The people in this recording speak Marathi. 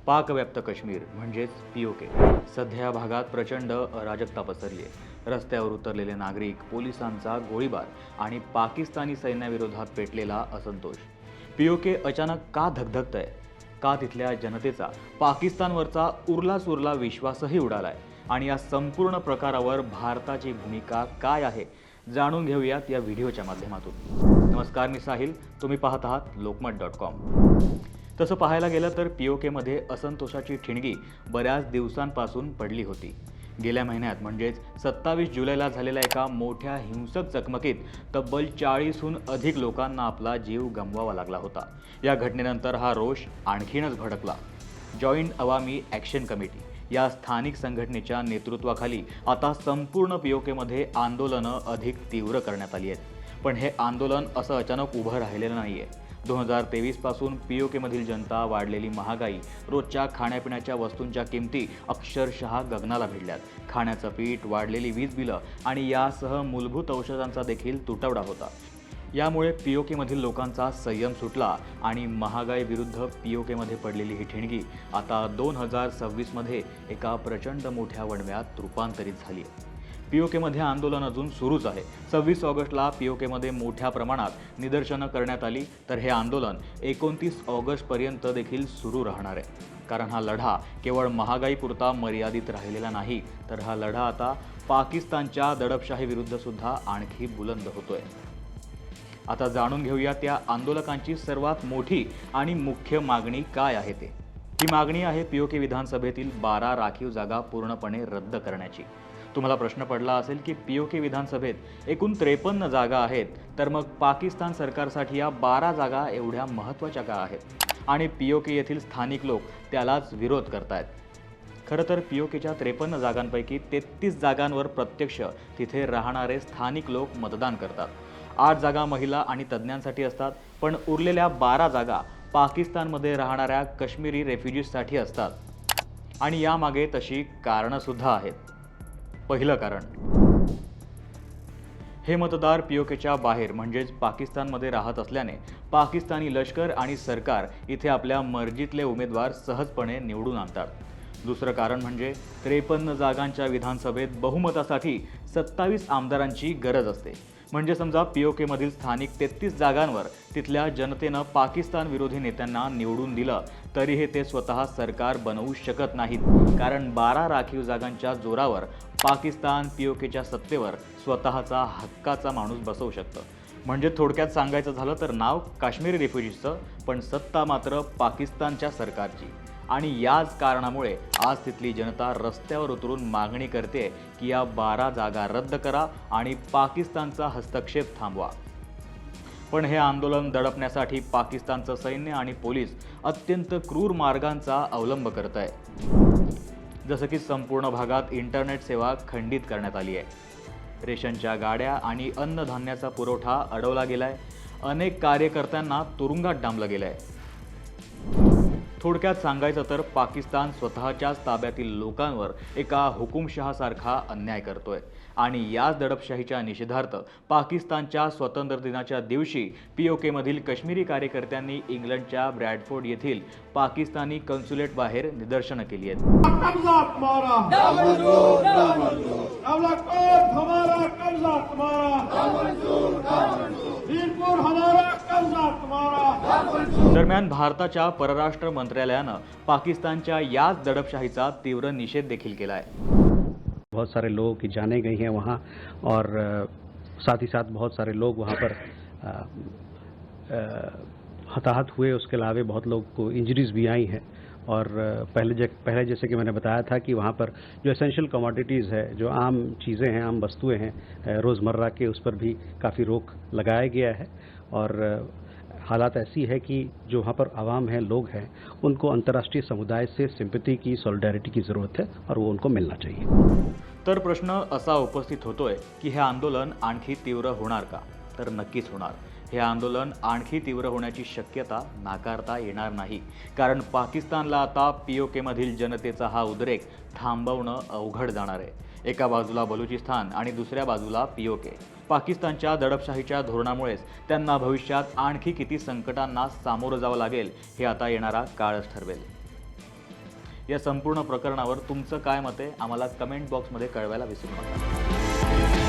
पाकव्याप्त काश्मीर म्हणजेच पीओके सध्या या भागात प्रचंड अराजकता पसरली आहे। रस्त्यावर उतरलेले नागरिक, पोलिसांचा गोळीबार आणि पाकिस्तानी सैन्याविरोधात पेटलेला असंतोष। पीओके अचानक का धगधगतंय? का तिथल्या जनतेचा पाकिस्तानवरचा उरला विश्वासही उडालाय? आणि या संपूर्ण प्रकारावर भारताची भूमिका काय आहे जाणून घेऊयात या व्हिडिओच्या माध्यमातून। नमस्कार, मी साहिल, तुम्ही पाहत आहात लोकमत.com। तसं पाहायला गेलं तर पीओकेमध्ये असंतोषाची ठिणगी बऱ्याच दिवसांपासून पडली होती। गेल्या महिन्यात म्हणजेच 27 जुलैला झालेल्या एका मोठ्या हिंसक चकमकीत तब्बल 40हून अधिक लोकांना आपला जीव गमवावा लागला होता। या घटनेनंतर हा रोष आणखीनच भडकला। जॉईंट अवामी ॲक्शन कमिटी या स्थानिक संघटनेच्या नेतृत्वाखाली आता संपूर्ण पीओकेमध्ये आंदोलनं अधिक तीव्र करण्यात आली आहेत। पण हे आंदोलन असं अचानक उभं राहिलेलं नाहीये। 2023 पासून पीओकेमधील जनता, वाढलेली महागाई, रोजच्या खाण्यापिण्याच्या वस्तूंच्या किमती अक्षरशः गगनाला भिडल्यात। खाण्याचं पीठ, वाढलेली वीज बिलं आणि यासह मूलभूत औषधांचा देखील तुटवडा होता। यामुळे पीओकेमधील लोकांचा संयम सुटला आणि महागाई विरुद्ध पीओकेमध्ये पडलेली ही ठिणगी आता 2026 मध्ये एका प्रचंड मोठ्या वणव्यात रूपांतरित झाली आहे। पीओकेमध्ये आंदोलन अजून सुरूच आहे। 26 ऑगस्टला पीओकेमध्ये मोठ्या प्रमाणात निदर्शनं करण्यात आली, तर हे आंदोलन 29 ऑगस्टपर्यंत देखील सुरू राहणार आहे। कारण हा लढा केवळ महागाईपुरता मर्यादित राहिलेला नाही, तर हा लढा आता पाकिस्तानच्या दडपशाहीविरुद्ध सुद्धा आणखी बुलंद होतोय। आता जाणून घेऊया त्या आंदोलकांची सर्वात मोठी आणि मुख्य मागणी काय आहे ते। ही मागणी आहे पीओके विधानसभेतील 12 राखीव जागा पूर्णपणे रद्द करण्याची। तुम्हाला प्रश्न पडला असेल की पीओके विधानसभेत एकूण 53 जागा आहेत, तर मग पाकिस्तान सरकारसाठी या 12 जागा एवढ्या महत्त्वाच्या का आहेत? आणि पीओके येथील स्थानिक लोक त्यालाच विरोध करतायत। खरं तर पीओकेच्या 53 जागांपैकी 33 जागांवर प्रत्यक्ष तिथे राहणारे स्थानिक लोक मतदान करतात। 8 जागा महिला आणि तज्ज्ञांसाठी असतात, पण उरलेल्या 12 जागा पाकिस्तानमध्ये राहणाऱ्या काश्मीरी रेफ्युजीजसाठी असतात। आणि यामागे तशी कारणं सुद्धा आहेत। पहिलं कारण, हे मतदार पीओकेच्या बाहेर म्हणजेच पाकिस्तानमध्ये राहत असल्याने पाकिस्तानी लष्कर आणि सरकार इथे आपल्या मर्जीतले उमेदवार सहजपणे निवडून आणतात। दुसरं कारण म्हणजे 53 जागांच्या विधानसभेत बहुमतासाठी 27 आमदारांची गरज असते। म्हणजे समजा पीओकेमधील स्थानिक 33 जागांवर तिथल्या जनतेनं पाकिस्तान विरोधी नेत्यांना निवडून दिलं, तरीही ते स्वतः सरकार बनवू शकत नाहीत। कारण 12 राखीव जागांच्या जोरावर पाकिस्तान पीओकेच्या सत्तेवर स्वतःचा हक्काचा माणूस बसवू शकतं। म्हणजे थोडक्यात सांगायचं झालं तर नाव काश्मीरी रेफ्युजीजचं, पण सत्ता मात्र पाकिस्तानच्या सरकारची। आणि याच कारणामुळे आज तिथली जनता रस्त्यावर उतरून मागणी करते की या 12 जागा रद्द करा आणि पाकिस्तानचा हस्तक्षेप थांबवा। पण हे आंदोलन दडपण्यासाठी पाकिस्तानचं सैन्य आणि पोलीस अत्यंत क्रूर मार्गांचा अवलंब करत आहे। जसं की संपूर्ण भागात इंटरनेट सेवा खंडित करण्यात आली आहे। रेशनच्या गाड्या आणि अन्नधान्याचा पुरवठा अडवला गेलाय। अनेक कार्यकर्त्यांना तुरुंगात डांबलं गेलंय। थोडक्यात सांगायचं तर पाकिस्तान स्वतःच्याच ताब्यातील लोकांवर एका हुकुमशहासारखा अन्याय करतोय। आणि याच दडपशाहीच्या निषेधार्थ पाकिस्तानच्या स्वातंत्र्य दिनाच्या दिवशी पीओकेमधील काश्मीरी कार्यकर्त्यांनी इंग्लंडच्या ब्रॅडफोर्ड येथील पाकिस्तानी कन्सुलेट बाहेर निदर्शनं केली आहेत। दरम्यान भारताच्या परराष्ट्र मंत्रालयानं पाकिस्तानच्या याच दडपशाहीचा तीव्र निषेध देखील केलाय। बहुत सारे लोगों की जानें गई हैं वहाँ, और साथ ही साथ बहुत सारे लोग वहाँ पर हताहत हुए। उसके अलावा बहुत लोग को इंजरीज भी आई हैं। और पहले जैसे कि मैंने बताया था कि वहाँ पर जो एसेंशियल कमोडिटीज़ है, जो आम चीज़ें हैं, आम वस्तुएं हैं रोज़मर्रा के, उस पर भी काफ़ी रोक लगाया गया है। और हालात ऐसी है कि जो वहाँ पर आवाम हैं, लोग हैं, उनको अंतर्राष्ट्रीय समुदाय से सिंपैथी की, सॉलिडारिटी की ज़रूरत है और वो उनको मिलना चाहिए। तर प्रश्न असा उपस्थित होतोय की हे आंदोलन आणखी तीव्र होणार का? तर नक्कीच होणार। हे आंदोलन आणखी तीव्र होण्याची शक्यता नाकारता येणार नाही। कारण पाकिस्तानला आता पीओकेमधील जनतेचा हा उद्रेक थांबवणं अवघड जाणार आहे। एका बाजूला बलुचिस्तान आणि दुसऱ्या बाजूला पीओके। पाकिस्तानच्या दडपशाहीच्या धोरणामुळेच त्यांना भविष्यात आणखी किती संकटांना सामोरं जावं लागेल हे आता येणारा काळच ठरवेल। या संपूर्ण प्रकरणावर तुमचं काय मत आहे आम्हाला कमेंट बॉक्समध्ये कळवायला विसरू नका.